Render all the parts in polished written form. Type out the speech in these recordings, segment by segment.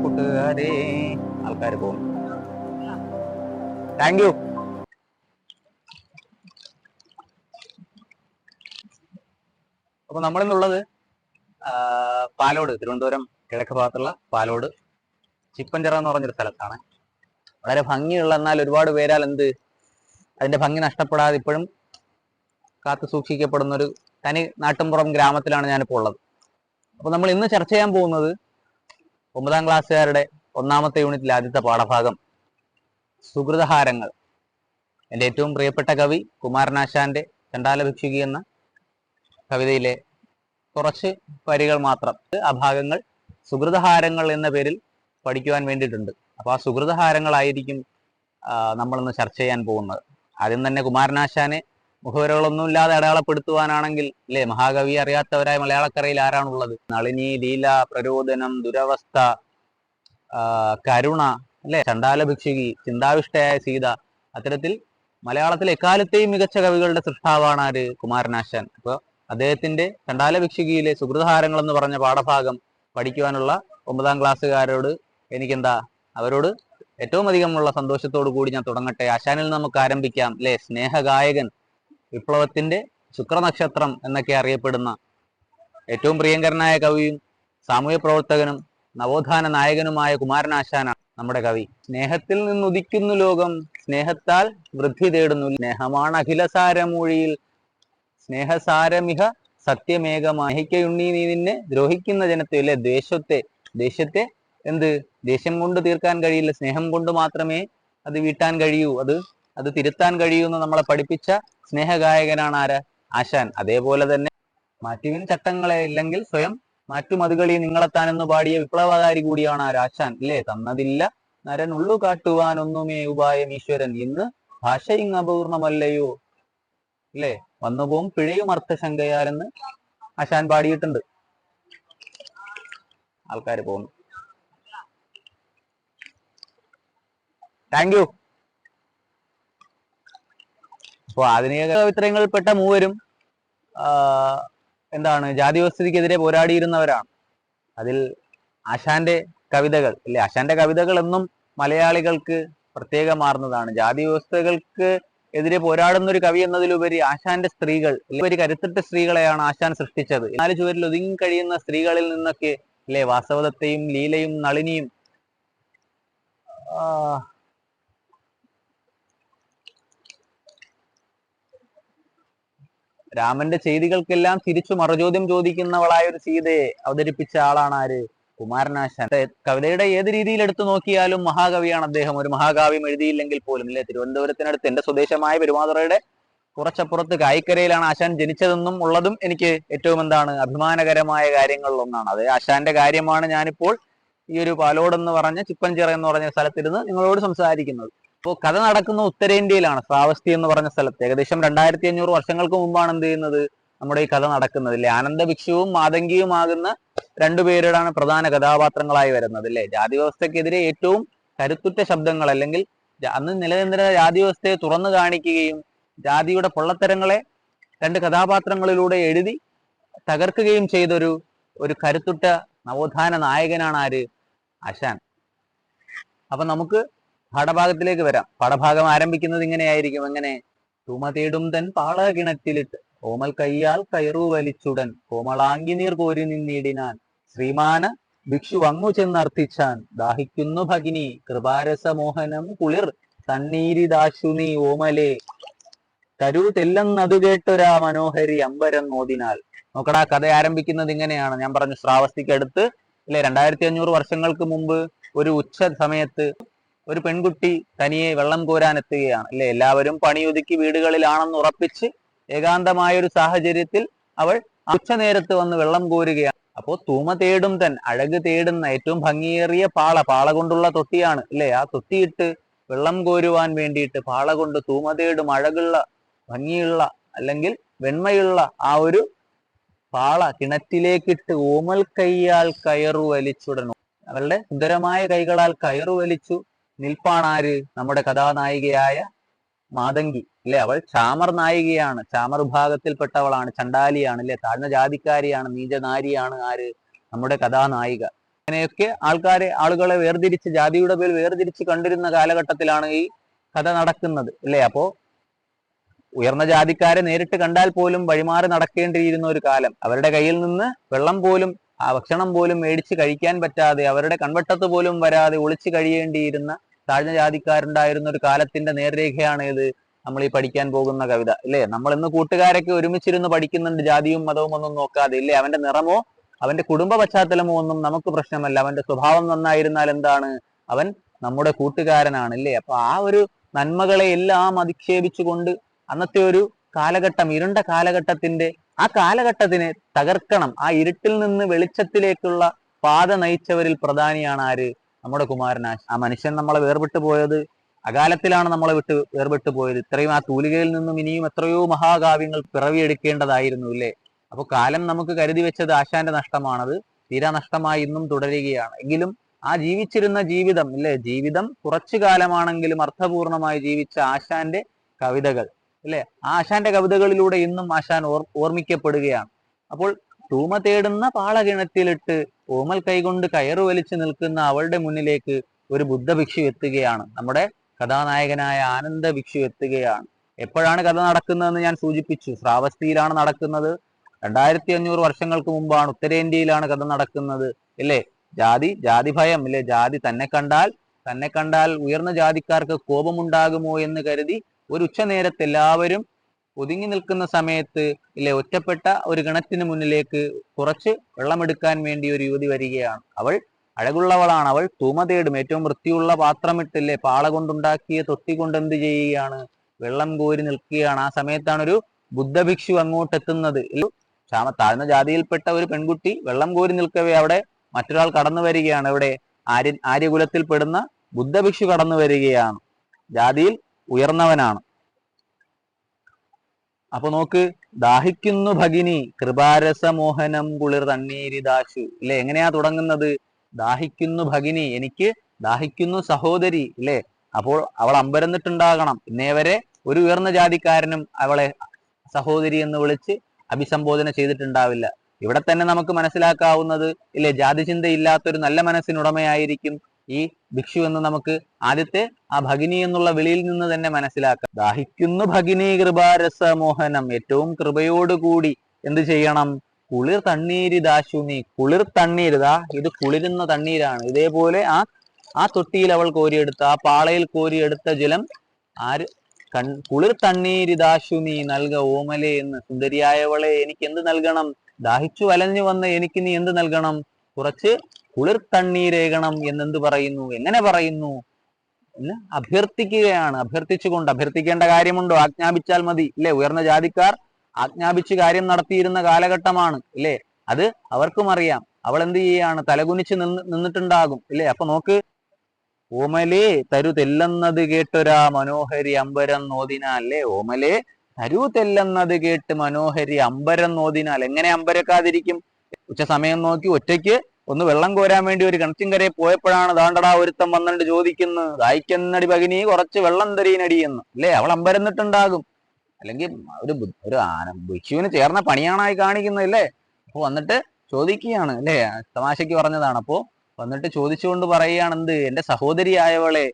കൂട്ടുകാരെ. ആൾക്കാർ പോകും. Thank you. അപ്പൊ നമ്മളിന്നുള്ളത് പാലോട്, തിരുവനന്തപുരം കിഴക്ക് ഭാഗത്തുള്ള പാലോട് ചിപ്പൻചിറ എന്ന് പറഞ്ഞൊരു സ്ഥലത്താണ്. വളരെ ഭംഗിയുള്ള, എന്നാൽ ഒരുപാട് പേരാൽ അതിന്റെ ഭംഗി നഷ്ടപ്പെടാതെ ഇപ്പോഴും കാത്തു സൂക്ഷിക്കപ്പെടുന്ന ഒരു തനി നാട്ടുംപുറം ഗ്രാമത്തിലാണ് ഞാനിപ്പോൾ ഉള്ളത്. അപ്പൊ നമ്മൾ ഇന്ന് ചർച്ച ചെയ്യാൻ പോകുന്നത് 9ാം ക്ലാസ്സുകാരുടെ 1ാമത്തെ യൂണിറ്റിലെ ആദ്യത്തെ പാഠഭാഗം സുഹൃതഹാരങ്ങൾ. എൻ്റെ ഏറ്റവും പ്രിയപ്പെട്ട കവി കുമാരനാശാന്റെ ചണ്ടാല ഭിക്ഷുകി എന്ന കവിതയിലെ കുറച്ച് വരികൾ മാത്രം. ആ ഭാഗങ്ങൾ സുഹൃതഹാരങ്ങൾ എന്ന പേരിൽ പഠിക്കുവാൻ വേണ്ടിയിട്ടുണ്ട്. അപ്പൊ ആ സുഹൃതഹാരങ്ങളായിരിക്കും നമ്മളിന്ന് ചർച്ച ചെയ്യാൻ പോകുന്നത്. ആദ്യം തന്നെ കുമാരനാശാനെ മുഖവരകളൊന്നുമില്ലാതെ അടയാളപ്പെടുത്തുവാനാണെങ്കിൽ, അല്ലെ, മഹാകവി അറിയാത്തവരായ മലയാളക്കരയിൽ ആരാണുള്ളത്? നളിനി, ലീല, പ്രരോദനം, ദുരവസ്ഥ, കരുണ, അല്ലെ, ചണ്ടാല ഭിക്ഷുകി, ചിന്താവിഷ്ടയായ സീത. അത്തരത്തിൽ മലയാളത്തിലെ എക്കാലത്തെയും മികച്ച കവികളുടെ സൃഷ്ടാവാണ് ആര്? കുമാരനാശാൻ. അപ്പൊ അദ്ദേഹത്തിന്റെ ചണ്ടാല ഭിക്ഷുകിയിലെ സുഹൃതഹാരങ്ങൾ എന്ന് പറഞ്ഞ പാഠഭാഗം പഠിക്കുവാനുള്ള 9ാം ക്ലാസ്സുകാരോട് അവരോട് ഏറ്റവും അധികമുള്ള സന്തോഷത്തോടു കൂടി ഞാൻ തുടങ്ങട്ടെ. ആശാനിൽ നമുക്ക് ആരംഭിക്കാം, അല്ലെ. സ്നേഹഗായകൻ, വിപ്ലവത്തിന്റെ ശുക്രനക്ഷത്രം എന്നൊക്കെ അറിയപ്പെടുന്ന ഏറ്റവും പ്രിയങ്കരനായ കവിയും സാമൂഹ്യ പ്രവർത്തകനും നവോത്ഥാന നായകനുമായ കുമാരനാശാനാണ് നമ്മുടെ കവി. സ്നേഹത്തിൽ നിന്നുദിക്കുന്നു ലോകം, സ്നേഹത്താൽ വൃദ്ധി തേടുന്നു. സ്നേഹമാണ് അഖിലസാരമൂഴിയിൽ, സ്നേഹസാരമിഹ സത്യമേകമാഹിക്കയുണ്ണി നീ നിന്നെ ദ്രോഹിക്കുന്ന ജനത്തെ, അല്ലെ, ദേഷ്യത്തെ ദേഷ്യം കൊണ്ട് തീർക്കാൻ കഴിയില്ല, സ്നേഹം കൊണ്ട് മാത്രമേ അത് വീട്ടാൻ കഴിയൂ, അത് തിരുത്താൻ കഴിയൂ എന്ന് നമ്മളെ പഠിപ്പിച്ച സ്നേഹഗായകനാണ് ആര്? ആശാൻ. അതേപോലെ തന്നെ മാറ്റുവിൻ ചട്ടങ്ങളെ, ഇല്ലെങ്കിൽ സ്വയം മാറ്റുമതുകളി നിങ്ങളെത്താനെന്ന് പാടിയ വിപ്ലവകാരി കൂടിയാണ് ആര്? ആശാൻ. ഇല്ലേ? തന്നതില്ല നരൻ ഉള്ളു കാട്ടുവാൻ ഒന്നുമേ ഉപായം ഈശ്വരൻ, ഇന്ന് ഭാഷ ഇങ് അപൂർണമല്ലയോ, ഇല്ലേ, വന്നുപോകും പിഴയും അർത്ഥശങ്കയാലെന്ന് ആശാൻ പാടിയിട്ടുണ്ട്. ആൾക്കാർ പോകുന്നു. Thank you. അപ്പൊ ആധുനിക കവിത്രയങ്ങളിൽപ്പെട്ട മൂവരും ജാതി വ്യവസ്ഥിതിക്കെതിരെ പോരാടിയിരുന്നവരാണ്. അതിൽ ആശാന്റെ കവിതകൾ, അല്ലെ, ആശാന്റെ കവിതകൾ എന്നും മലയാളികൾക്ക് പ്രത്യേകമാർന്നതാണ്. ജാതി വ്യവസ്ഥകൾക്ക് എതിരെ പോരാടുന്ന ഒരു കവി എന്നതിലുപരി ആശാന്റെ സ്ത്രീകൾ, ഒരു കരുത്തുറ്റ സ്ത്രീകളെയാണ് ആശാൻ സൃഷ്ടിച്ചത്. 4 ചുവരിൽ ഒതുങ്ങി കഴിയുന്ന സ്ത്രീകളിൽ നിന്നൊക്കെ, അല്ലെ, വാസവദത്തയും ലീലയും നളിനിയും രാമന്റെ ചെയ്തികൾക്കെല്ലാം തിരിച്ചു മറുചോദ്യം ചോദിക്കുന്നവളായ ഒരു സീതയെ അവതരിപ്പിച്ച ആളാണ് ആര്? കുമാരനാശാൻ. കവിതയുടെ ഏത് രീതിയിൽ എടുത്തു നോക്കിയാലും മഹാകവിയാണ് അദ്ദേഹം. ഒരു മഹാകാവ്യം എഴുതിയില്ലെങ്കിൽ പോലും, അല്ലെ, തിരുവനന്തപുരത്തിനടുത്ത് എന്റെ സ്വദേശമായ പെരുമാതുറയുടെ കുറച്ചപ്പുറത്ത് കായിക്കരയിലാണ് ആശാൻ ജനിച്ചതെന്നും ഉള്ളതും എനിക്ക് ഏറ്റവും അഭിമാനകരമായ കാര്യങ്ങളിൽ ഒന്നാണ്. അത് ആശാന്റെ കാര്യമാണ് ഞാനിപ്പോൾ ഈ ഒരു പാലോടെന്ന് പറഞ്ഞ ചിപ്പൻചിറ എന്ന് പറഞ്ഞ സ്ഥലത്തിരുന്ന് നിങ്ങളോട് സംസാരിക്കുന്നത്. അപ്പോൾ കഥ നടക്കുന്ന ഉത്തരേന്ത്യയിലാണ്, ശ്രാവസ്തി എന്ന് പറഞ്ഞ സ്ഥലത്ത്. ഏകദേശം 2500 വർഷങ്ങൾക്ക് മുമ്പാണ് നമ്മുടെ ഈ കഥ നടക്കുന്നത്. അല്ലെ, ആനന്ദ ഭിക്ഷുവും മാതങ്കിയുമാകുന്ന 2 പേരാണ് പ്രധാന കഥാപാത്രങ്ങളായി വരുന്നത്. അല്ലെ, ജാതി വ്യവസ്ഥക്കെതിരെ ഏറ്റവും കരുത്തുറ്റ ശബ്ദങ്ങൾ, അല്ലെങ്കിൽ അന്ന് നിലനിന്നിരുന്ന ജാതി വ്യവസ്ഥയെ തുറന്നു കാണിക്കുകയും ജാതിയുടെ പൊള്ളത്തരങ്ങളെ 2 കഥാപാത്രങ്ങളിലൂടെ എഴുതി തകർക്കുകയും ചെയ്തൊരു കരുത്തുറ്റ നവോത്ഥാന നായകനാണ് ആര്? ആശാൻ. അപ്പൊ നമുക്ക് പാഠഭാഗത്തിലേക്ക് വരാം. പാഠഭാഗം ആരംഭിക്കുന്നത് ഇങ്ങനെയായിരിക്കും. എങ്ങനെ? തുമ തേടും തൻ പാള കിണറ്റിലിട്ട് ഓമൽ കയ്യാൽ കയറു വലിച്ചുടൻ കോമളാങ്കി നീർ കോരി നിന്നിടിനാൻ ശ്രീമാന ഭിക്ഷു അങ്ങു ചെന്നർത്ഥിച്ചാൻ ദാഹിക്കുന്നു ഭഗിനി കൃപാരസമോഹനം കുളിർ തണ്ണീരിദാശു നീ ഓമലേ തരൂ തെല്ലെന്നതു കേട്ടൊരാ മനോഹരി അമ്പരം നോദിനാൽ. നോക്കടാ, കഥ ആരംഭിക്കുന്നത് ഇങ്ങനെയാണ്. ഞാൻ പറഞ്ഞു, ശ്രാവസ്തിക്ക് അടുത്ത്, അല്ലെ, 2500 വർഷങ്ങൾക്ക് മുമ്പ് ഒരു ഉച്ച സമയത്ത് ഒരു പെൺകുട്ടി തനിയെ വെള്ളം കോരാൻ എത്തുകയാണ്. അല്ലെ, എല്ലാവരും പണിയൊതുക്കി വീടുകളിലാണെന്ന് ഉറപ്പിച്ച് ഏകാന്തമായ ഒരു സാഹചര്യത്തിൽ അവൾ ഉച്ച നേരത്ത് വന്ന് വെള്ളം കോരുകയാണ്. അപ്പോ തൂമ തേടും തൻ, അഴക് തേടുന്ന ഏറ്റവും ഭംഗിയേറിയ പാള കൊണ്ടുള്ള തൊട്ടിയാണ്, അല്ലെ, ആ തൊട്ടിയിട്ട് വെള്ളം കോരുവാൻ വേണ്ടിയിട്ട് പാള കൊണ്ട് തൂമ തേടും അഴകുള്ള, ഭംഗിയുള്ള, അല്ലെങ്കിൽ വെണ്മയുള്ള ആ ഒരു പാള കിണറ്റിലേക്കിട്ട് ഓമൽ കയ്യാൽ കയറു വലിച്ചുടൻ, അവളുടെ സുന്ദരമായ കൈകളാൽ കയറു വലിച്ചു നിൽപ്പാണാര്? നമ്മുടെ കഥാനായികയായ മാതങ്കി. അല്ലെ, അവൾ ചാമർ നായികയാണ്, ചാമർ വിഭാഗത്തിൽപ്പെട്ടവളാണ്, ചണ്ടാലിയാണ്, അല്ലെ, താഴ്ന്ന ജാതിക്കാരിയാണ്, നീചനാരിയാണ് ആര്? നമ്മുടെ കഥാനായിക. അങ്ങനെയൊക്കെ ആളുകളെ വേർതിരിച്ച്, ജാതിയുടെ പേരിൽ വേർതിരിച്ച് കണ്ടിരുന്ന കാലഘട്ടത്തിലാണ് ഈ കഥ നടക്കുന്നത്, അല്ലേ? അപ്പോ ഉയർന്ന ജാതിക്കാരെ നേരിട്ട് കണ്ടാൽ പോലും വഴിമാറി നടക്കേണ്ടിയിരുന്ന ഒരു കാലം, അവരുടെ കയ്യിൽ നിന്ന് വെള്ളം പോലും ഭക്ഷണം പോലും മേടിച്ച് കഴിക്കാൻ പറ്റാതെ, അവരുടെ കൺവട്ടത്ത് പോലും വരാതെ ഒളിച്ചു കഴിയേണ്ടിയിരുന്ന താഴ്ന്ന ജാതിക്കാരുണ്ടായിരുന്ന ഒരു കാലത്തിന്റെ നേർരേഖയാണ് ഇത് നമ്മൾ ഈ പഠിക്കാൻ പോകുന്ന കവിത, അല്ലേ? നമ്മൾ ഇന്ന് കൂട്ടുകാരൊക്കെ ഒരുമിച്ചിരുന്ന് പഠിക്കുന്നുണ്ട്, ജാതിയും മതവും ഒന്നും നോക്കാതെ, ഇല്ലേ? അവന്റെ നിറമോ അവന്റെ കുടുംബ പശ്ചാത്തലമോ ഒന്നും നമുക്ക് പ്രശ്നമല്ല, അവന്റെ സ്വഭാവം നന്നായിരുന്നാൽ എന്താണ്, അവൻ നമ്മുടെ കൂട്ടുകാരനാണ്, അല്ലേ? അപ്പൊ ആ ഒരു നന്മകളെ എല്ലാം അധിക്ഷേപിച്ചുകൊണ്ട് അന്നത്തെ ഒരു കാലഘട്ടം, ഇരുണ്ട കാലഘട്ടത്തിന്റെ ആ കാലഘട്ടത്തിനെ തകർക്കണം, ആ ഇരുട്ടിൽ നിന്ന് വെളിച്ചത്തിലേക്കുള്ള പാത നയിച്ചവരിൽ പ്രധാനിയാണ് ആര്? നമ്മുടെ കുമാരനാശാൻ. ആ മനുഷ്യൻ നമ്മളെ വേർപെട്ടു പോയത് അകാലത്തിലാണ്, നമ്മളെ വേർപെട്ടു പോയത്. ഇത്രയും ആ തൂലികയിൽ നിന്നും ഇനിയും എത്രയോ മഹാകാവ്യങ്ങൾ പിറവിയെടുക്കേണ്ടതായിരുന്നു, ഇല്ലേ? അപ്പൊ കാലം നമുക്ക് കരുതി വെച്ചത് ആശാന്റെ നഷ്ടമാണത്, തീരാ നഷ്ടമായി ഇന്നും തുടരുകയാണ്. എങ്കിലും ആ ജീവിച്ചിരുന്ന ജീവിതം, ഇല്ലേ? ജീവിതം കുറച്ചു കാലമാണെങ്കിലും അർത്ഥപൂർണമായി ജീവിച്ച ആശാന്റെ കവിതകൾ, അല്ലെ? ആ ആശാന്റെ കവിതകളിലൂടെ ഇന്നും ആശാൻ ഓർമ്മിക്കപ്പെടുകയാണ്. അപ്പോൾ തൂമ തേടുന്ന പാളകിണറ്റിലിട്ട് ഓമൽ കൈകൊണ്ട് കയറു വലിച്ചു നിൽക്കുന്ന അവളുടെ മുന്നിലേക്ക് ഒരു ബുദ്ധഭിക്ഷു എത്തുകയാണ്, നമ്മുടെ കഥാനായകനായ ആനന്ദ ഭിക്ഷു എത്തുകയാണ്. എപ്പോഴാണ് കഥ നടക്കുന്നതെന്ന് ഞാൻ സൂചിപ്പിച്ചു, ശ്രാവസ്തിയിലാണ് നടക്കുന്നത്. 2500 വർഷങ്ങൾക്ക് മുമ്പാണ്, ഉത്തരേന്ത്യയിലാണ് കഥ നടക്കുന്നത്, അല്ലേ? ജാതി ഭയം, അല്ലെ? ജാതി തന്നെ കണ്ടാൽ ഉയർന്ന ജാതിക്കാർക്ക് കോപമുണ്ടാകുമോ എന്ന് കരുതി ഒരു ഉച്ചനേരത്ത് എല്ലാവരും ഒതുങ്ങി നിൽക്കുന്ന സമയത്ത്, ഇല്ലേ, ഒറ്റപ്പെട്ട ഒരു കിണറ്റിന് മുന്നിലേക്ക് കുറച്ച് വെള്ളമെടുക്കാൻ വേണ്ടി ഒരു യുവതി വരികയാണ്. അവൾ അഴകുള്ളവളാണ്, അവൾ തൂമ തേടും, ഏറ്റവും വൃത്തിയുള്ള പാത്രമിട്ടില്ലേ, പാള കൊണ്ടുണ്ടാക്കിയ തൊട്ടി കൊണ്ട് എന്ത് ചെയ്യുകയാണ്? വെള്ളം കോരി നിൽക്കുകയാണ്. ആ സമയത്താണ് ഒരു ബുദ്ധഭിക്ഷു അങ്ങോട്ട് എത്തുന്നത്. താഴ്ന്ന ജാതിയിൽപ്പെട്ട ഒരു പെൺകുട്ടി വെള്ളം കോരി നിൽക്കവേ അവിടെ മറ്റൊരാൾ കടന്നു വരികയാണ്. ഇവിടെ ആര്യകുലത്തിൽപ്പെടുന്ന ബുദ്ധഭിക്ഷു കടന്നു വരികയാണ്, ജാതിയിൽ ഉയർന്നവനാണ്. അപ്പൊ നോക്ക്, ദാഹിക്കുന്നു ഭഗിനി കൃപാരസമോഹനം കുളിർ തണ്ണീരിദാശു, ഇല്ലേ? എങ്ങനെയാ തുടങ്ങുന്നത്? ദാഹിക്കുന്നു ഭഗിനി, എനിക്ക് ദാഹിക്കുന്നു സഹോദരി, ഇല്ലേ? അപ്പോൾ അവൾ അമ്പരന്നിട്ടുണ്ടാകണം. ഇന്നേ വരെ ഒരു ഉയർന്ന ജാതിക്കാരനും അവളെ സഹോദരി എന്ന് വിളിച്ച് അഭിസംബോധന ചെയ്തിട്ടുണ്ടാവില്ല. ഇവിടെ തന്നെ നമുക്ക് മനസ്സിലാക്കാവുന്നത്, ഇല്ലേ, ജാതി ചിന്തയില്ലാത്തൊരു നല്ല മനസ്സിനുടമയായിരിക്കും ഈ ഭിക്ഷു എന്ന് നമുക്ക് ആദ്യത്തെ ആ ഭഗിനി എന്നുള്ള വിളിയിൽ നിന്ന് തന്നെ മനസ്സിലാക്കാം. ദാഹിക്കുന്നു ഭഗിനി കൃപാരസമോഹനം, ഏറ്റവും കൃപയോടുകൂടി എന്ത് ചെയ്യണം? കുളിർ തണ്ണീരിദാശുനി, കുളിർ തണ്ണീര്, ഇത് കുളിരുന്ന തണ്ണീരാണ്. ഇതേപോലെ ആ തൊട്ടിയിൽ അവൾ കോരിയെടുത്ത, ആ പാളയിൽ കോരിയെടുത്ത ജലം കുളിർ തണ്ണീരിദാശുനി നൽക ഓമലെ എന്ന്, സുന്ദരിയായവളെ എനിക്ക് എന്ത് നൽകണം? ദാഹിച്ചു വലഞ്ഞു വന്ന എനിക്ക് നീ എന്ത് നൽകണം? കുറച്ച് കുളിർ തണ്ണീരേകണം എന്നെന്ത് പറയുന്നു? എങ്ങനെ പറയുന്നു? അഭ്യർത്ഥിക്കുകയാണ്. അഭ്യർത്ഥിക്കേണ്ട കാര്യമുണ്ടോ? ആജ്ഞാപിച്ചാൽ മതി, ഇല്ലേ? ഉയർന്ന ജാതിക്കാർ ആജ്ഞാപിച്ച് കാര്യം നടത്തിയിരുന്ന കാലഘട്ടമാണ്, ഇല്ലേ? അത് അവർക്കും അറിയാം. അവൾ എന്ത് ചെയ്യാണ്? തലകുനിച്ച് നിന്നിട്ടുണ്ടാകും, ഇല്ലേ? അപ്പൊ നോക്ക്, ഓമലേ തരു തെല്ലെന്നത് കേട്ടൊരാ മനോഹരി അമ്പരം നോദിനാൽ, അല്ലേ? ഓമലേ തരു തെല്ലെന്നത് കേട്ട് മനോഹരി അമ്പരം നോദിനാൽ. എങ്ങനെ അമ്പരക്കാതിരിക്കും? ഉച്ച സമയം നോക്കി ഒറ്റയ്ക്ക് ഒന്ന് വെള്ളം കോരാൻ വേണ്ടി ഒരു കിണറ്റിൻകരയിൽ പോയപ്പോഴാണ് ദാണ്ടടാ ഒരുത്തം വന്നിട്ട് ചോദിക്കുന്നു, ദാഹിക്കുന്നടി ഭഗിനി കുറച്ച് വെള്ളം തരീനടി എന്ന്, അല്ലേ? അവൾ അമ്പരന്നിട്ടുണ്ടാകും. അല്ലെങ്കിൽ ഒരു ഭിക്ഷുവിന് ചേർന്ന പണിയാണായി കാണിക്കുന്നതല്ലേ? അപ്പൊ വന്നിട്ട് ചോദിക്കുകയാണ്, അല്ലേ? തമാശയ്ക്ക് പറഞ്ഞതാണ്. അപ്പോ വന്നിട്ട് ചോദിച്ചുകൊണ്ട് പറയുകയാണ്, എന്ത്? എന്റെ സഹോദരിയായവളെ,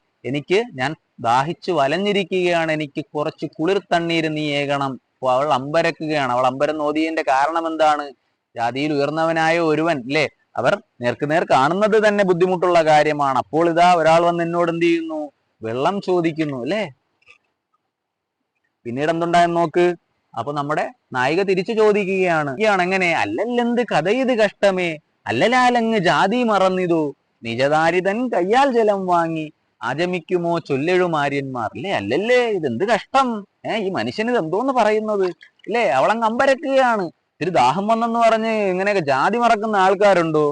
ഞാൻ ദാഹിച്ചു വലഞ്ഞിരിക്കുകയാണ്, എനിക്ക് കുറച്ച് കുളിർ തണ്ണീര് നീ ഏകണം. അപ്പൊ അവൾ അമ്പരക്കുകയാണ്. അവൾ അമ്പരം നോദിയതിന്റെ കാരണം എന്താണ്? ജാതിയിൽ ഉയർന്നവനായ ഒരുവൻ, അല്ലേ, അവർ നേർക്കുനേർ കാണുന്നത് തന്നെ ബുദ്ധിമുട്ടുള്ള കാര്യമാണ്. അപ്പോൾ ഇതാ ഒരാൾ വന്ന് എന്നോട് എന്ത് ചെയ്യുന്നു? വെള്ളം ചോദിക്കുന്നു, അല്ലേ? പിന്നീട് എന്തുണ്ടായെന്ന് നോക്ക്. അപ്പൊ നമ്മുടെ നായിക തിരിച്ചു ചോദിക്കുകയാണ്, എങ്ങനെ? അല്ലല്ലെന്ത് കഥ ഇത് കഷ്ടമേ, അല്ലലാലങ്ങ് ജാതി മറന്നിതു, നിജദാരിതൻ കയ്യാൽ ജലം വാങ്ങി ആചമിക്കുമോ ചൊല്ലെഴുമാര്യന്മാർ, അല്ലേ? അല്ലല്ലേ, ഇതെന്ത് കഷ്ടം, ഈ മനുഷ്യന് ഇത് എന്തോന്ന് പറയുന്നത്, അല്ലേ? അവളങ്ങ് അമ്പരക്കുകയാണ്. ഇത്തിരി ദാഹം വന്നെന്ന് പറഞ്ഞ് ഇങ്ങനെയൊക്കെ ജാതി മറക്കുന്ന ആൾക്കാരുണ്ടോ?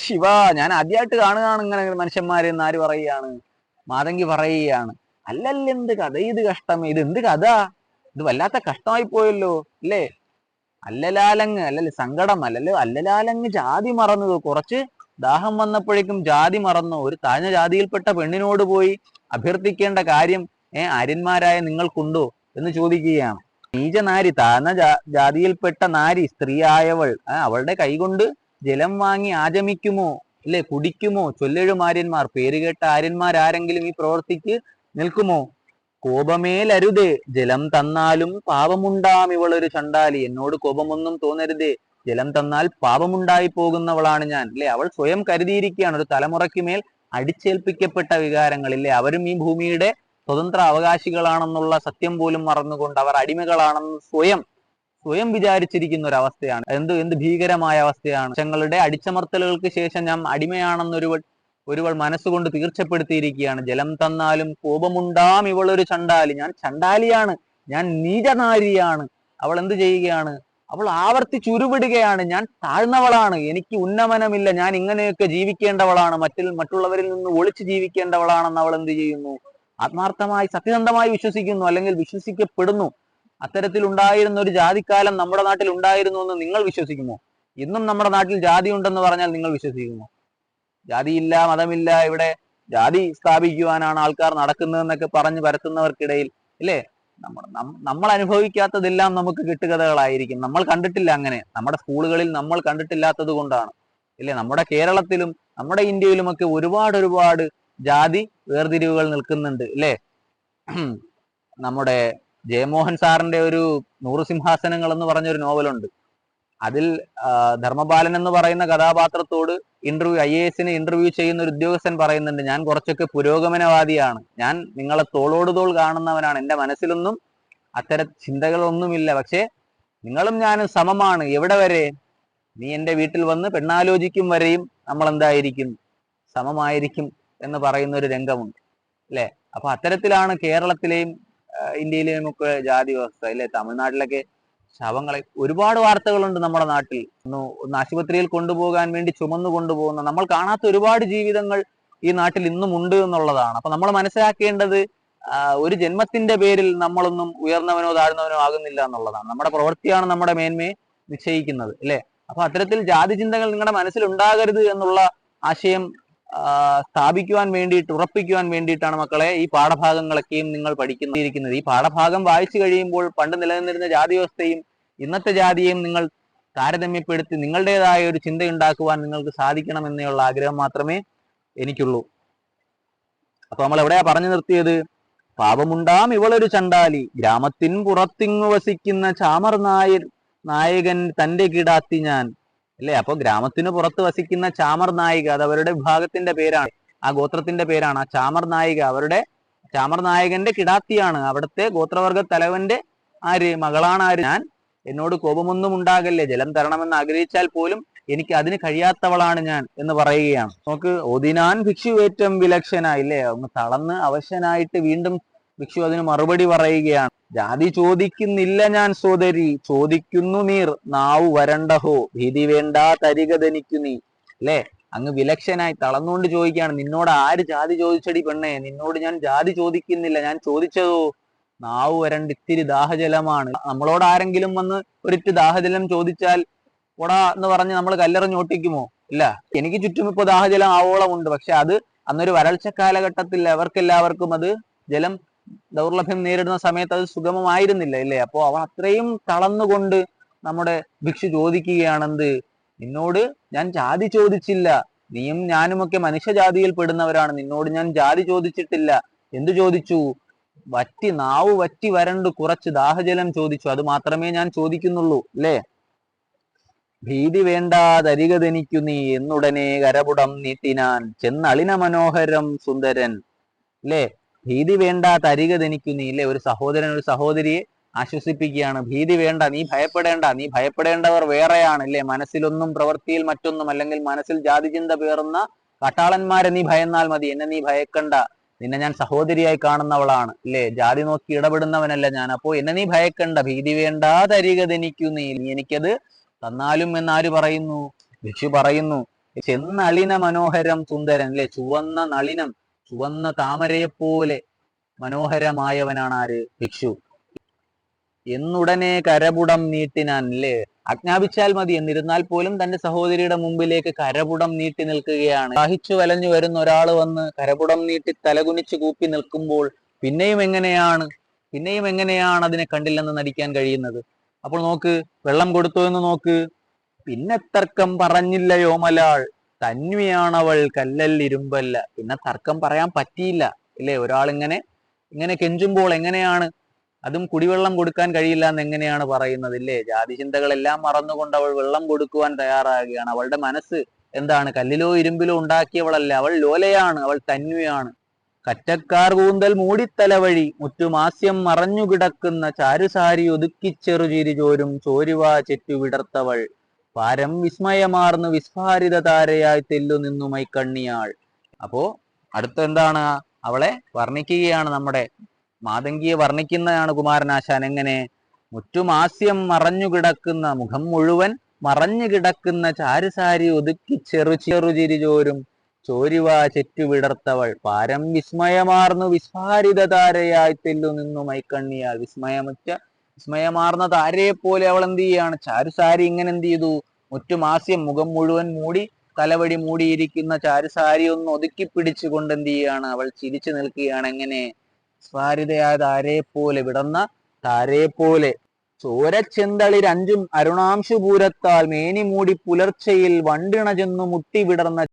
ശിവ, ഞാൻ ആദ്യമായിട്ട് കാണുകയാണ് ഇങ്ങനെ മനുഷ്യന്മാരെ എന്ന് ആര് പറയുകയാണ്? മാതങ്കി പറയുകയാണ്. അല്ലല്ലെന്ത് കഥ ഇത് കഷ്ടമേ, ഇത് എന്ത് കഥ, ഇത് വല്ലാത്ത കഷ്ടമായി പോയല്ലോ, അല്ലേ? അല്ലലാലങ്ങ് സങ്കടം, അല്ലലാലങ്ങ് ജാതി മറന്നത്, കുറച്ച് ദാഹം വന്നപ്പോഴേക്കും ജാതി മറന്നു. ഒരു താഴ്ന്ന ജാതിയിൽപ്പെട്ട പെണ്ണിനോട് പോയി അഭ്യർത്ഥിക്കേണ്ട കാര്യം ആര്യന്മാരായ നിങ്ങൾക്കുണ്ടോ എന്ന് ചോദിക്കുകയാണ്. നീചനാരി, താഴ്ന്ന ജാതിയിൽപ്പെട്ട നാരി, സ്ത്രീയായവൾ അവളുടെ കൈകൊണ്ട് ജലം വാങ്ങി ആചമിക്കുമോ? ഇല്ലേ? കുടിക്കുമോ ചൊല്ലെഴും ആര്യന്മാർ? പേരുകേട്ട ആര്യന്മാരാരെങ്കിലും ഈ പ്രവൃത്തിക്ക് നിൽക്കുമോ? കോപമേലരുതേ ജലം തന്നാലും പാപമുണ്ടാം ഇവളൊരു ചണ്ടാലി. എന്നോട് കോപമൊന്നും തോന്നരുതേ, ജലം തന്നാൽ പാപമുണ്ടായി പോകുന്നവളാണ് ഞാൻ. അല്ലെ? അവൾ സ്വയം കരുതിയിരിക്കുകയാണ്, ഒരു തലമുറയ്ക്ക് മേൽ അടിച്ചേൽപ്പിക്കപ്പെട്ട വികാരങ്ങളില്ലേ, അവരും ഈ ഭൂമിയുടെ സ്വതന്ത്ര അവകാശികളാണെന്നുള്ള സത്യം പോലും മറന്നുകൊണ്ട് അവർ അടിമകളാണെന്ന് സ്വയം വിചാരിച്ചിരിക്കുന്ന ഒരു അവസ്ഥയാണ്. എന്ത് ഭീകരമായ അവസ്ഥയാണ്. ഞങ്ങളുടെ അടിച്ചമർത്തലുകൾക്ക് ശേഷം ഞാൻ അടിമയാണെന്നൊരുവൾ മനസ്സുകൊണ്ട് തീർച്ചപ്പെടുത്തിയിരിക്കുകയാണ്. ജലം തന്നാലും കോപമുണ്ടാം ഇവളൊരു ചണ്ടാലി. ഞാൻ ചണ്ടാലിയാണ്, ഞാൻ നീചനാരിയാണ്. അവൾ എന്ത് ചെയ്യുകയാണ്? അവൾ ആവർത്തിച്ചുരുവിടുകയാണ്, ഞാൻ താഴ്ന്നവളാണ്, എനിക്ക് ഉന്നമനമില്ല, ഞാൻ ഇങ്ങനെയൊക്കെ ജീവിക്കേണ്ടവളാണ്, മറ്റുള്ളവരിൽ നിന്ന് ഒളിച്ചു ജീവിക്കേണ്ടവളാണെന്ന് അവൾ എന്ത് ചെയ്യുന്നു? ആത്മാർത്ഥമായി സത്യസന്ധമായി വിശ്വസിക്കുന്നു, അല്ലെങ്കിൽ വിശ്വസിക്കപ്പെടുന്നു. അത്തരത്തിൽ ഉണ്ടായിരുന്ന ഒരു ജാതിക്കാലം നമ്മുടെ നാട്ടിൽ ഉണ്ടായിരുന്നു എന്ന് നിങ്ങൾ വിശ്വസിക്കുമോ? ഇന്നും നമ്മുടെ നാട്ടിൽ ജാതി ഉണ്ടെന്ന് പറഞ്ഞാൽ നിങ്ങൾ വിശ്വസിക്കുമോ? ജാതിയില്ല, മതമില്ല, ഇവിടെ ജാതി സ്ഥാപിക്കുവാനാണ് ആൾക്കാർ നടക്കുന്നതെന്നൊക്കെ പറഞ്ഞ് പരത്തുന്നവർക്കിടയിൽ ഇല്ലേ, നമ്മൾ അനുഭവിക്കാത്തതെല്ലാം നമുക്ക് കെട്ടുകഥകളായിരിക്കും. നമ്മൾ കണ്ടിട്ടില്ല, അങ്ങനെ നമ്മുടെ സ്കൂളുകളിൽ നമ്മൾ കണ്ടിട്ടില്ലാത്തത് കൊണ്ടാണ് ഇല്ലേ. നമ്മുടെ കേരളത്തിലും നമ്മുടെ ഇന്ത്യയിലുമൊക്കെ ഒരുപാട് ജാതി വേർതിരിവുകൾ നിൽക്കുന്നുണ്ട് ഇല്ലേ. നമ്മുടെ ജയമോഹൻ സാറിന്റെ ഒരു 100 സിംഹാസനങ്ങൾ എന്ന് പറഞ്ഞൊരു നോവലുണ്ട്. അതിൽ ധർമ്മപാലൻ എന്ന് പറയുന്ന കഥാപാത്രത്തോട് IAS ഇന്റർവ്യൂ ചെയ്യുന്ന ഒരു ഉദ്യോഗസ്ഥൻ പറയുന്നുണ്ട്, ഞാൻ കുറച്ചൊക്കെ പുരോഗമനവാദിയാണ്, ഞാൻ നിങ്ങളെ തോളോട് തോൾ കാണുന്നവനാണ്, എൻ്റെ മനസ്സിലൊന്നും അത്തരം ചിന്തകളൊന്നുമില്ല, പക്ഷെ നിങ്ങളും ഞാനും സമമാണ്. എവിടെ വരെ? നീ എൻ്റെ വീട്ടിൽ വന്ന് പെണ്ണാലോചിക്കും വരെയും നമ്മൾ എന്തായിരിക്കും? സമമായിരിക്കും എന്ന് പറയുന്ന ഒരു രംഗമുണ്ട് അല്ലെ. അപ്പൊ അത്തരത്തിലാണ് കേരളത്തിലെയും ഇന്ത്യയിലെയും ഒക്കെ ജാതി വ്യവസ്ഥ അല്ലെ. തമിഴ്നാട്ടിലൊക്കെ ശവങ്ങളെ ഒരുപാട് വാർത്തകളുണ്ട് നമ്മുടെ നാട്ടിൽ. ഒന്ന് ആശുപത്രിയിൽ കൊണ്ടുപോകാൻ വേണ്ടി ചുമന്നു കൊണ്ടുപോകുന്ന നമ്മൾ കാണാത്ത ഒരുപാട് ജീവിതങ്ങൾ ഈ നാട്ടിൽ ഇന്നും ഉണ്ട് എന്നുള്ളതാണ്. അപ്പൊ നമ്മൾ മനസ്സിലാക്കേണ്ടത് ഒരു ജന്മത്തിന്റെ പേരിൽ നമ്മളൊന്നും ഉയർന്നവനോ താഴ്ന്നവനോ ആകുന്നില്ല എന്നുള്ളതാണ്. നമ്മുടെ പ്രവൃത്തിയാണ് നമ്മുടെ മേന്മയെ നിശ്ചയിക്കുന്നത് അല്ലെ. അപ്പൊ അത്തരത്തിൽ ജാതി ചിന്തകൾ നിങ്ങളുടെ മനസ്സിൽ ഉണ്ടാകരുത് എന്നുള്ള ആശയം സ്ഥാപിക്കുവാൻ വേണ്ടിയിട്ട്, ഉറപ്പിക്കുവാൻ വേണ്ടിയിട്ടാണ് മക്കളെ ഈ പാഠഭാഗങ്ങളൊക്കെയും നിങ്ങൾ പഠിക്കുന്നത്. ഈ പാഠഭാഗം വായിച്ചു കഴിയുമ്പോൾ പണ്ട് നിലനിന്നിരുന്ന ജാതി വ്യവസ്ഥയും ഇന്നത്തെ ജാതിയെയും നിങ്ങൾ താരതമ്യപ്പെടുത്തി നിങ്ങളുടേതായ ഒരു ചിന്തയുണ്ടാക്കുവാൻ നിങ്ങൾക്ക് സാധിക്കണം എന്നുള്ള ആഗ്രഹം മാത്രമേ എനിക്കുള്ളൂ. അപ്പൊ നമ്മൾ എവിടെയാ പറഞ്ഞു നിർത്തിയത്? പാപമുണ്ടാം ഇവളൊരു ചണ്ടാലി, ഗ്രാമത്തിൻ പുറത്തിങ്ങു വസിക്കുന്ന ചാമർ നായകൻ തന്റെ കിടാത്തി ഞാൻ അല്ലെ. അപ്പൊ ഗ്രാമത്തിന് പുറത്ത് വസിക്കുന്ന ചാമർ നായിക, അത് അവരുടെ വിഭാഗത്തിന്റെ പേരാണ്, ആ ഗോത്രത്തിന്റെ പേരാണ്. ആ ചാമർ നായിക ചാമർ നായകന്റെ കിടാത്തിയാണ്, അവിടുത്തെ ഗോത്രവർഗ തലവന്റെ മകളാണ് ഞാൻ. എന്നോട് കോപമൊന്നും ഉണ്ടാകല്ലേ, ജലം തരണമെന്ന് ആഗ്രഹിച്ചാൽ പോലും എനിക്ക് അതിന് കഴിയാത്തവളാണ് ഞാൻ എന്ന് പറയുകയാണ്. നമുക്ക് ഒതിനാൻ ഭിക്ഷുവേറ്റം വിലക്ഷനായില്ലേ, ഒന്ന് തളർന്ന് അവശനായിട്ട് വീണ്ടും ഭിക്ഷു അതിന് മറുപടി പറയുകയാണ്. ജാതി ചോദിക്കുന്നില്ല ഞാൻ സോദരി, ചോദിക്കുന്നു നീർ നാവു വരണ്ടഹോ, ഭീതി വേണ്ട തരികതനിക്കു നീ അല്ലെ. അങ്ങ് വിലക്ഷനായി തളർന്നുകൊണ്ട് ചോദിക്കുകയാണ്, നിന്നോട് ആര് ജാതി ചോദിച്ചടി പെണ്ണേ, നിന്നോട് ഞാൻ ജാതി ചോദിക്കുന്നില്ല, ഞാൻ ചോദിച്ചതോ നാവു വരണ്ട് ഇത്തിരി ദാഹജലമാണ്. നമ്മളോട് ആരെങ്കിലും വന്ന് ഒരിറ്റ് ദാഹജലം ചോദിച്ചാൽ പോടാ എന്ന് പറഞ്ഞ് നമ്മൾ കല്ലെറിഞ്ഞോട്ടിക്കുമോ? ഇല്ല. എനിക്ക് ചുറ്റും ഇപ്പൊ ദാഹജലം ആവോളം ഉണ്ട്, പക്ഷെ അത് അന്നൊരു വരൾച്ച കാലഘട്ടത്തിൽ അവർക്കെല്ലാവർക്കും അത് ജലം ദൗർലഭ്യം നേരിടുന്ന സമയത്ത് അത് സുഗമമായിരുന്നില്ല ഇല്ലേ. അപ്പോ അവൻ അത്രയും തളർന്നുകൊണ്ട് നമ്മുടെ ഭിക്ഷു ചോദിക്കുകയാണെന്ത്? നിന്നോട് ഞാൻ ജാതി ചോദിച്ചില്ല, നീയും ഞാനുമൊക്കെ മനുഷ്യജാതിയിൽ പെടുന്നവരാണ്, നിന്നോട് ഞാൻ ജാതി ചോദിച്ചിട്ടില്ല. എന്തു ചോദിച്ചു? നാവ് വറ്റി വരണ്ടു കുറച്ച് ദാഹജലം ചോദിച്ചു, അത് മാത്രമേ ഞാൻ ചോദിക്കുന്നുള്ളൂ അല്ലേ. ഭീതി വേണ്ടാതരികതെനിക്കു നീ എന്നുടനെ കരപുടം നീട്ടിനാൻ ചെന്നളിന മനോഹരം സുന്ദരൻ അല്ലേ. ഭീതി വേണ്ട തരികതെനിക്കു നീ ഇല്ലേ. ഒരു സഹോദരൻ ഒരു സഹോദരിയെ ആശ്വസിപ്പിക്കുകയാണ്. ഭീതി വേണ്ട, നീ ഭയപ്പെടേണ്ട, നീ ഭയപ്പെടേണ്ടവർ വേറെയാണ് ഇല്ലേ. മനസ്സിലൊന്നും പ്രവൃത്തിയിൽ മറ്റൊന്നും, അല്ലെങ്കിൽ മനസ്സിൽ ജാതി ചിന്ത പേറുന്ന കാട്ടാളന്മാരെ നീ ഭയന്നാൽ മതി, എന്നെ നീ ഭയക്കണ്ട, നിന്നെ ഞാൻ സഹോദരിയായി കാണുന്നവളാണ് ഇല്ലേ. ജാതി നോക്കി ഇടപെടുന്നവനല്ല ഞാൻ, അപ്പോ എന്നെ നീ ഭയക്കണ്ട. ഭീതി വേണ്ട തരികതെനിക്കു നീ എനിക്കത് തന്നാലും എന്നാര് പറയുന്നു? ഭിക്ഷു പറയുന്നു. ചെന്നളിന മനോഹരം സുന്ദരൻ അല്ലെ. ചുവന്ന നളിനം, ചുവന്ന താമരയെപ്പോലെ മനോഹരമായവനാണ് ആര്? ഭിക്ഷു. എന്നുടനെ കരപുടം നീട്ടിനാൻ അല്ലേ. ആജ്ഞാപിച്ചാൽ മതി, എന്നിരുന്നാൽ പോലും തന്റെ സഹോദരിയുടെ മുമ്പിലേക്ക് കരപുടം നീട്ടി നിൽക്കുകയാണ്. ദാഹിച്ചു വലഞ്ഞു വരുന്ന ഒരാൾ വന്ന് കരപുടം നീട്ടി തലകുനിച്ച് കൂപ്പി നിൽക്കുമ്പോൾ പിന്നെയും എങ്ങനെയാണ് അതിനെ കണ്ടില്ലെന്ന് നടിക്കാൻ കഴിയുന്നത്? അപ്പോൾ നോക്ക്, വെള്ളം കൊടുത്തു എന്ന് നോക്ക്. പിന്നെ തർക്കം പറഞ്ഞില്ലയോ മലാൾ, തന്വിയാണവൾ കല്ലൽ ഇരുമ്പല്ല. പിന്നെ തർക്കം പറയാൻ പറ്റിയില്ല ഇല്ലേ? ഒരാളിങ്ങനെ ഇങ്ങനെ കെഞ്ചുമ്പോൾ എങ്ങനെയാണ്, അതും കുടിവെള്ളം കൊടുക്കാൻ കഴിയില്ല എന്ന് എങ്ങനെയാണ് പറയുന്നത് ഇല്ലേ? ജാതി ചിന്തകളെല്ലാം മറന്നുകൊണ്ട് അവൾ വെള്ളം കൊടുക്കുവാൻ തയ്യാറാകുകയാണ്. അവളുടെ മനസ്സ് എന്താണ്? കല്ലിലോ ഇരുമ്പിലോ ഉണ്ടാക്കിയവളല്ല, അവൾ ലോലയാണ്, അവൾ തന്വിയാണ്. കറ്റക്കാർ കൂന്തൽ മൂടിത്തലവഴി മുറ്റുമാസ്യം മറഞ്ഞുകിടക്കുന്ന ചാരുസാരി ഒതുക്കിച്ചെറുചിരി ചോരും ചോരുവാ ചെറ്റു വിടർത്തവൾ പാരം വിസ്മയമാർന്നു വിസ്ഫാരിത താരയായി തെല്ലു നിന്നു മൈക്കണ്ണിയാൾ. അപ്പോ അടുത്ത എന്താണ്? അവളെ വർണ്ണിക്കുകയാണ്, നമ്മുടെ മാതങ്കിയെ വർണ്ണിക്കുന്നതാണ് കുമാരനാശാൻ. എങ്ങനെ? മുറ്റുമാസ്യം മറഞ്ഞുകിടക്കുന്ന, മുഖം മുഴുവൻ മറഞ്ഞു കിടക്കുന്ന ചാരുസാരി ഒതുക്കി ചെറുചിരി ചോരും ചോരുവാ ചെറ്റു വിടർത്തവൾ പാരം വിസ്മയമാർന്നു വിസ്ഫാരിത താരയായി തെല്ലു നിന്നു മൈക്കണ്ണിയാൽ. വിസ്മയമാർന്ന താരയെ പോലെ അവൾ എന്ത് ചെയ്യാണ്? ചാരുസാരി ഇങ്ങനെ എന്ത് ചെയ്തു? മുറ്റുമാസ്യം, മുഖം മുഴുവൻ മൂടി തലവടി മൂടിയിരിക്കുന്ന ചാരുസാരി ഒന്ന് ഒതുക്കി പിടിച്ചുകൊണ്ട് എന്ത് ചെയ്യാണ്? അവൾ ചിരിച്ചു നിൽക്കുകയാണ്. എങ്ങനെ? സ്ഫാരിതയായ താരയെ പോലെ, വിടർന്ന താരയെ പോലെ. ചോരച്ചെന്തളിർ അഞ്ചും അരുണാംശുപൂരത്താൽ മേനി മൂടി പുലർച്ചയിൽ വണ്ടിണ ചെന്നു മുട്ടി വിടർന്ന